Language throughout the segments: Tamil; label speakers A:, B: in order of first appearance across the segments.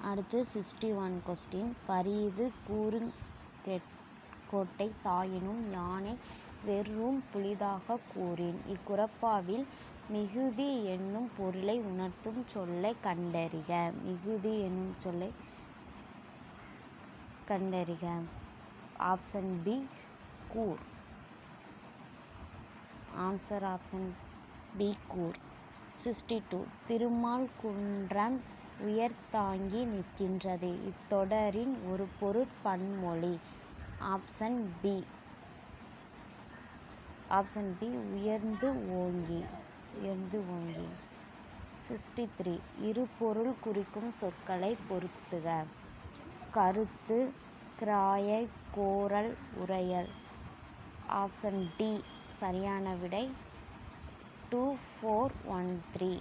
A: அடுத்து 61 கொஸ்டின். பரீது கூறுங் கோட்டை தாயினும் யானை வெறூஉம் புலிதாகக் கூறின். இக்குறப்பாவில் மிகுதி என்னும் பொருளை உணர்த்தும் சொல்லைக் கண்டறிக. மிகுதி என்னும் சொல்லைக் கண்டறிக. ஆப்ஷன் பி கூர். ஆன்சர் ஆப்ஷன் பி கூர். 62 திருமால் குன்றம் உயர்தாங்கி நிற்கின்றது. இத்தொடரின் ஒரு பொருட்பன்மொழி. ஆப்ஷன் பி உயர்ந்து ஓங்கி. 63 இரு பொருள் குறிக்கும் சொற்களைப் பொருத்துக. கருத்து, கிராயை, கோரல், உரையல். ஆப்ஷன் டி சரியான விடை. 2413.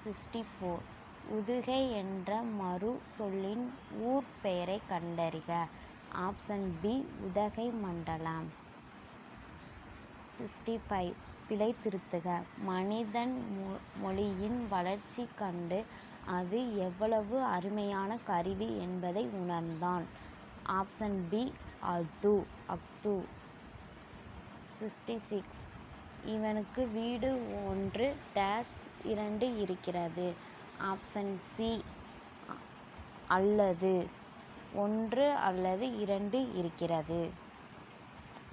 A: 64 உதுகை என்ற மறு சொல்லின் ஊர் பெயரைக் கண்டறிக. ஆப்ஷன் பி உதகை மண்டலம். 65 பிழை திருத்துக. மனிதன் மொழியின் வளர்ச்சி கண்டு அது எவ்வளவு அருமையான கருவி என்பதை உணர்ந்தான். ஆப்ஷன் பி அஃது. 66 இவனுக்கு வீடு 1-2 இருக்கிறது. ஆப்ஷன் சி அல்லது 1 அல்லது 2 இருக்கிறது.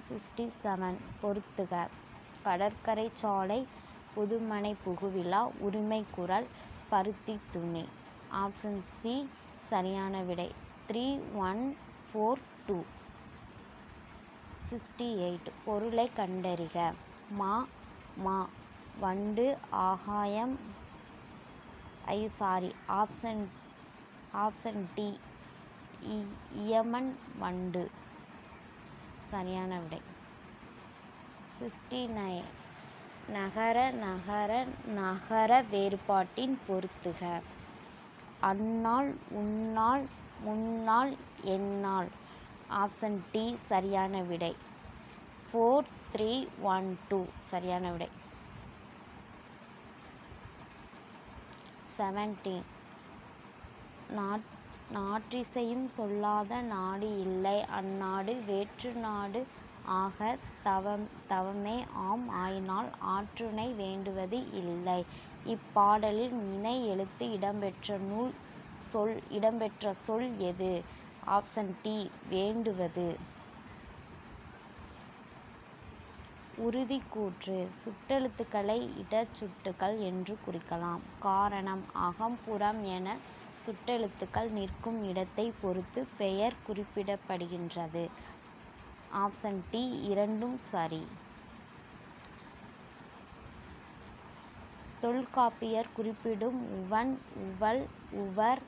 A: 67 பொருத்துக. கடற்கரை சாலை, புதுமனை புகுவிழா, உரிமை குரல், பருத்தி துணி. ஆப்ஷன் சி சரியான விடை. 3142. 68 பொருளைக் கண்டறிக. மா வண்டு ஆகாயம். ஆப்ஷன் டி இயமன் வண்டு. சரியான விடை. 69 நகர நகர வேறுபாட்டின் பொருத்துக. அந்நாள், உந்நாள், முந்நாள், எந்நாள். ஆப்ஷன் டி சரியான விடை. 4312 சரியான விடை. 70 நாற்றிசையும் சொல்லாத நாடு இல்லை. அந்நாடு வேற்று நாடு ஆகத் தவமே ஆம். ஆயினால் ஆற்றுணை வேண்டுவது இல்லை. இப்பாடலில் இணை எழுத்து இடம்பெற்ற சொல் எது? ஆப்ஷன் டி வேண்டுவது. உறுதிக்கூற்று. சுட்டெழுத்துக்களை இடச்சுட்டுகள் என்று குறிக்கலாம். காரணம் அகம் புறம் என சுட்டெழுத்துக்கள் நிற்கும் இடத்தைப் பொறுத்து பெயர் குறிப்பிடப்படுகின்றது. ஆப்ஷன் டி இரண்டும் சரி. தொல்காப்பியர் குறிப்பிடும் உவன், உவல், உவர்,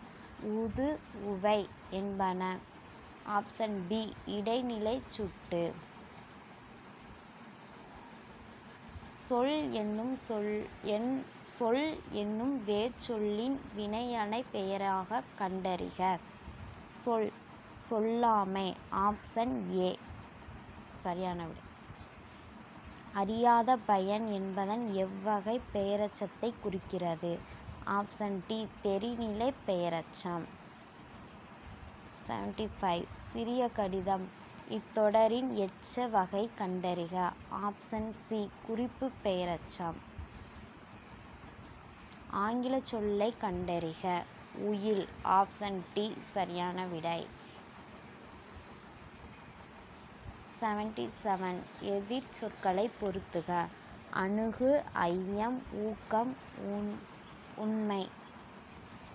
A: உது, உவை என்பன. ஆப்ஷன் பி இடைநிலைச் சுட்டு. சொல் என்னும் வேர்ச்சொல்லின் வினையடைப் பெயராகக் கண்டறிக. சொல்லாமை. ஆப்ஷன் ஏ சரியான விடை. அறியாத பயன் என்பதன் எவ்வகைப் பெயரெச்சத்தைக் குறிக்கிறது? Option D தெரிநிலைப் பெயரெச்சம். 75 சிறிய கடிதம். இத்தொடரின் எச்ச வகை கண்டறிக. Option C குறிப்புப் பெயரெச்சம். ஆங்கிலச் சொல்லைக் கண்டறிக. உயில். ஆப்ஷன் டி சரியான விடை. 77 எதிர் சொற்களைப் பொருத்துக. அணுகு, ஐயம், ஊக்கம், உண்மை.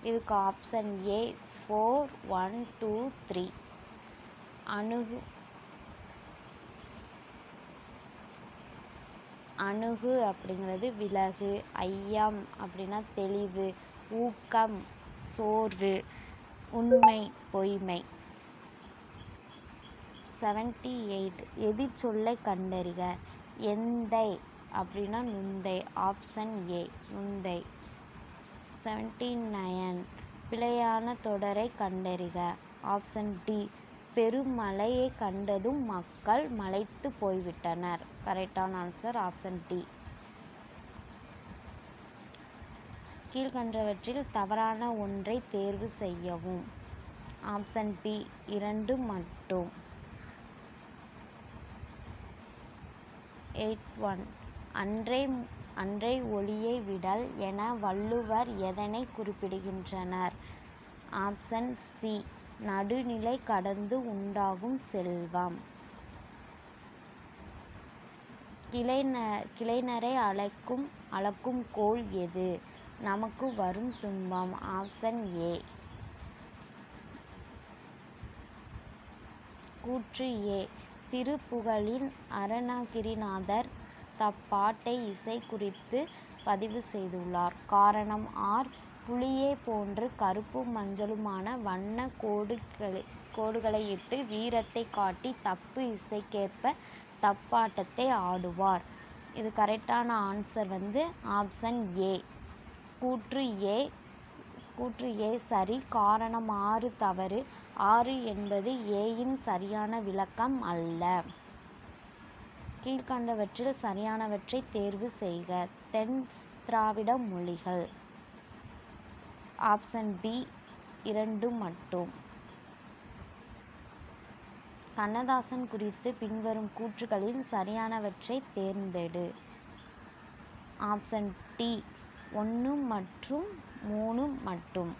A: இதுக்கு ஆப்ஷன் ஏ 4123. அணுகு அப்படிங்கிறது விலகு, ஐயம் அப்படின்னா தெளிவு, ஊக்கம் சோர்வு, உண்மை பொய்மை. 78 எதிர் சொல்லைக் கண்டறிக. எந்தை அப்படின்னா நுந்தை. Option A நுந்தை. 79 பிழையான தொடரைக் கண்டறிக. ஆப்ஷன் டி பெருமழையைக் கண்டதும் மக்கள் மலைத்து போய்விட்டனர். கரெக்டான ஆன்சர் ஆப்ஷன் டி. கீழ்கண்டவற்றில் தவறான ஒன்றை தேர்வு செய்யவும். ஆப்ஷன் பி 2 மட்டும். 81 அன்றே ஒளியை விடல் என வள்ளுவர் எதனை குறிப்பிடுகின்றனர்? ஆப்ஷன் சி நடுநிலை கடந்து உண்டாகும் செல்வம். கிளைநரை அளக்கும் கோல் எது? நமக்கு வரும் துன்பம். Option A. கூற்று ஏ. திருப்புகழின் அருணகிரிநாதர் தப்பாட்டை இசை குறித்து பதிவு செய்துள்ளார். காரணம் ஆர். புலியை போன்று கருப்பும் மஞ்சளுமான வண்ண கோடுகளையிட்டு வீரத்தை காட்டி தப்பு இசைக்கேற்ப தப்பாட்டத்தை ஆடுவார். இது கரெக்டான ஆன்சர் ஆப்ஷன் ஏ. கூற்று ஏ சரி. காரணம் 6 தவறு. 6 என்பது ஏயின் சரியான விளக்கம் அல்ல. கீழ்கண்டவற்றில் சரியானவற்றை தேர்வு செய்க. தென் திராவிட மொழிகள். ஆப்ஷன் பி 2 மட்டும். கண்ணதாசன் குறித்து பின்வரும் கூற்றுகளில் சரியானவற்றை தேர்ந்தெடு. ஆப்ஷன் டி 1 மற்றும் 3 மட்டும்.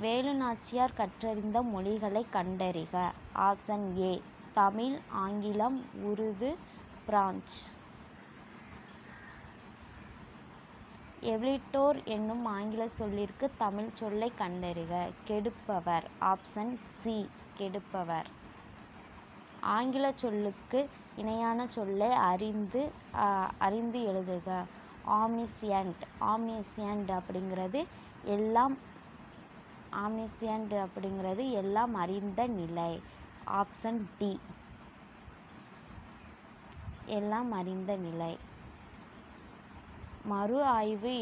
A: வேலுநாச்சியார் கற்றறிந்த மொழிகளை கண்டறிக. ஆப்ஷன் ஏ தமிழ், ஆங்கிலம், உருது, பிரெஞ்சு. எவ்லிட்டோர் என்னும் ஆங்கில சொல்லிற்கு தமிழ் சொல்லை கண்டறிக. கெடுப்பவர். Option C கெடுப்பவர். ஆங்கில சொல்லுக்கு இணையான சொல்லை அறிந்து எழுதுக. ஆம்னிசியன்ட். ஆம்னிசியன்ட் அப்படிங்கிறது எல்லாம் அறிந்த நிலை. ஆப்ஷன் டி எல்லாம் அறிந்த நிலை. மறு ஆய்வு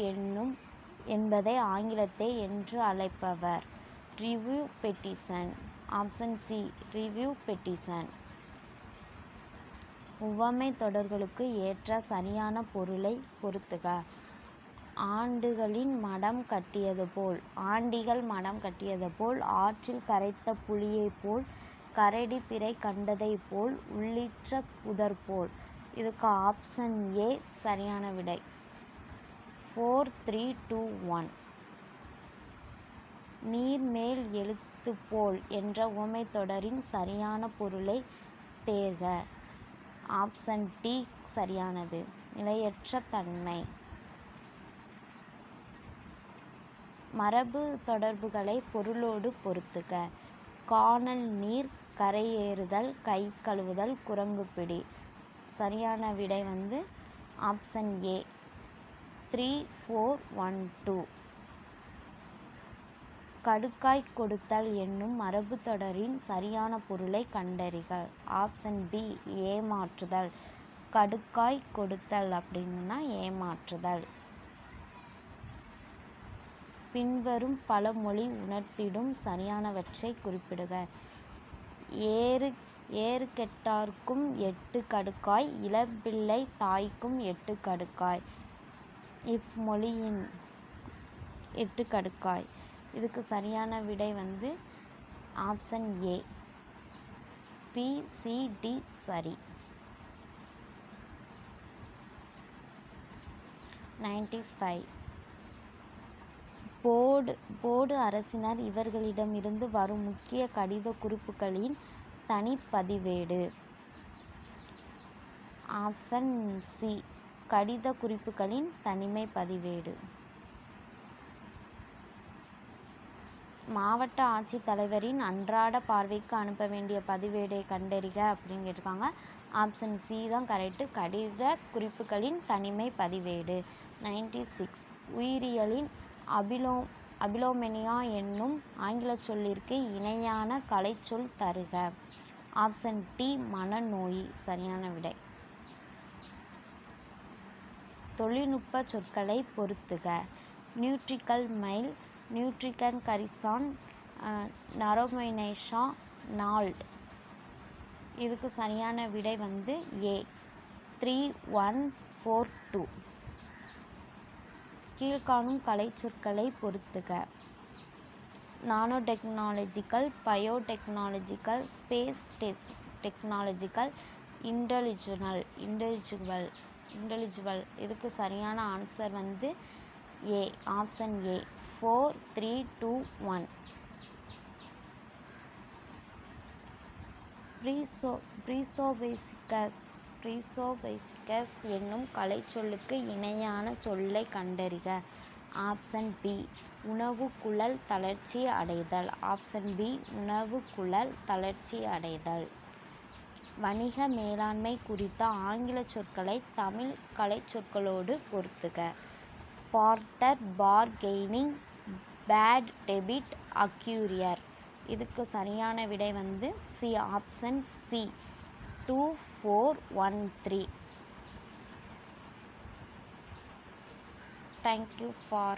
A: என்பதை ஆங்கிலத்தை என்று அழைப்பவர்? Review petition. Option C review petition. உவமை தொடர்களுக்கு ஏற்ற சரியான பொருளை பொறுத்துக. ஆண்டிகள் மடம் கட்டியது போல், ஆற்றில் கரைத்த புலியைப் போல், கரடி பிறை கண்டதைப் போல், உள்ளிற்ற புதர் போல். இதுக்கு ஆப்ஷன் ஏ சரியான விடை. 4 3 2 1. நீர்மேல் எழுத்து போல் என்ற உவமை தொடரின் சரியான பொருளை தேர்க. ஆப்ஷன் டி சரியானது. நிலையற்ற தன்மை. மரபு தொடர்புகளை பொருளோடு பொருத்துக. கானல் நீர், கரையேறுதல், கை கழுவுதல், குரங்குப்பிடி. சரியான விடை ஆப்ஷன் ஏ 3 4 1 2. கடுக்காய் கொடுத்தல் என்னும் மரபு தொடரின் சரியான பொருளை கண்டறிக. Option B ஏமாற்றுதல். கடுக்காய் கொடுத்தல் அப்படின்னா ஏமாற்றுதல். பின்வரும் பழமொழி உணர்த்திடும் சரியானவற்றை குறிப்பிடுக. ஏறு கெட்டார்க்கும் 8 கடுக்காய், இளம்பிள்ளை தாய்க்கும் 8 கடுக்காய். இப்பொழியின் 8 கடுக்காய். இதுக்கு சரியான விடை option A B C D சரி. 95. போடு அரசினர் இவர்களிடமிருந்து வரும் முக்கிய கடித குறிப்புகளின் தனிப்பதிவேடு. ஆப்ஷன் சி கடித குறிப்புகளின் தனிமை பதிவேடு. மாவட்ட ஆட்சித்தலைவரின் அன்றாட பார்வைக்கு அனுப்ப வேண்டிய பதிவேடை கண்டறிக அப்படின்னு கேட்டிருக்காங்க. ஆப்ஷன் சி தான் கரெக்டு. கடித குறிப்புகளின் தனிமை பதிவேடு. 96. உயிரியலின் அபிலோமெனியா என்னும் ஆங்கில சொல்லிற்கு இணையான கலைச்சொல் தருக. ஆப்ஷன் டி மனநோய். சரியான விடை. தொழில்நுட்ப சொற்களை பொறுத்துக. நியூட்ரிக்கல் மைல், நியூட்ரிகன் கரிசான், நரோமைனேஷா, நால்ட். இதுக்கு சரியான விடை ஏ 3 1 4 2. கீழ்காணும் கலைச்சொற்களை பொறுத்துக. Nano technological, biotechnological, space technological, intellectual. இதுக்கு சரியான ஆன்சர் வந்து ஏ, ஆப்ஷன் ஏ. 4, 3, 2, 1. ப்ரீசோபெசிகஸ் என்னும் கலைச்சொல்லுக்கு இணையான சொல்லை கண்டறிக. ஆப்ஷன் பி, உணவுக்குழல் தளர்ச்சி அடைதல். ஆப்ஷன் பி, உணவுக்குழல் தளர்ச்சி அடைதல். வணிக மேலாண்மை குறித்த ஆங்கில சொற்களை தமிழ் கலைச்சொற்களோடு பொருத்துக. Barter, bargaining, bad debit, acquirer. இதுக்கு சரியான விடை வந்து C, option C, 2, 4, 1, 3. Thank you for